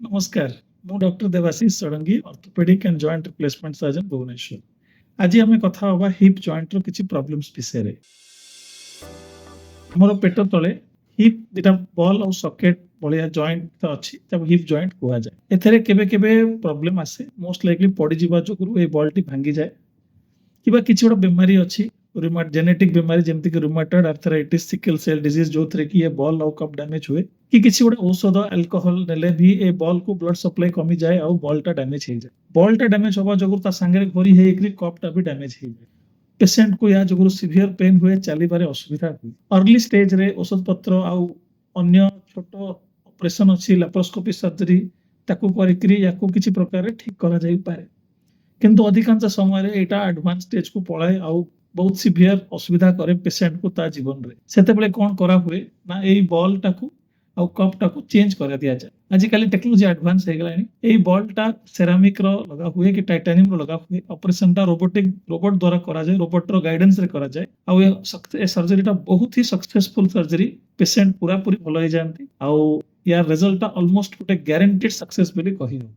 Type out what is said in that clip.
नमस्कार मु doctor Debashish Shadangi orthopaedic and joint replacement surgeon Bhubaneswar आज आम कथा हवा हिप जॉइंट रो किछि प्रॉब्लम्स विषय रे हमर पेट तले हिप दिटा बॉल और सॉकेट भलिया जॉइंट तो अछि तब हिप जॉइंट कुआ जाय एथरे केबे केबे प्रॉब्लम आसे मोस्ट लाइकली पड़ी जीवा जोगुरु ए बॉल टी भांगी जाय किबा किछि गोटा बीमारी अछि रुमाट जेनेटिक बीमारी जेमति कि रुमाटॉइड आर्थराइटिस सिकल सेल डिजीज जो थरे कि ये बॉल और कप डैमेज हुए कि किछि गोटा औषध अल्कोहल नेले भी ए बॉल को ब्लड सप्लाई कमी जाए और बॉल टा डैमेज हो जाए बॉल टा डैमेज होबा जोगुरु ता संगे घोरी हे एकरी कप टा भी डैमेज हो जाए पेशेंट को या जोगुरु सीवियर पेन हुए चली बारे असुविधा हुए अर्ली स्टेज रे औषध पत्र आउ अन्य छोट ऑपरेशन अछि लैप्रोस्कोपी सर्जरी ताकू करिकरी याकू किछि प्रकार रे ठीक करा जाई पारे किंतु अधिकांश समय एटा एडवांस स्टेज को पळाए आउ बहुत सिवियर असुविधा करे पेशेंट को ता जीवन रे सेते बेले कोन करा हुए ना एई बॉल टाकू आउ कप टाकू चेंज कर दिया जाए आजिकल टेक्नोलॉजी एडवांस हो गलानी एई बॉल टा सेरामिक रो लगा हुए कि टाइटेनियम रो लगा हुए ऑपरेशन टा रोबोट द्वारा करा जाए रोबोट रो गाइडेंस रे करा जाए आउ ए सर्जरी टा बहुत ही सक्सेसफुल सर्जरी पेशेंट पूरा पूरी भलो हो जानती आउ यार रिजल्ट टा ऑलमोस्ट गोटे गारंटेड सक्सेस बोली कहि हो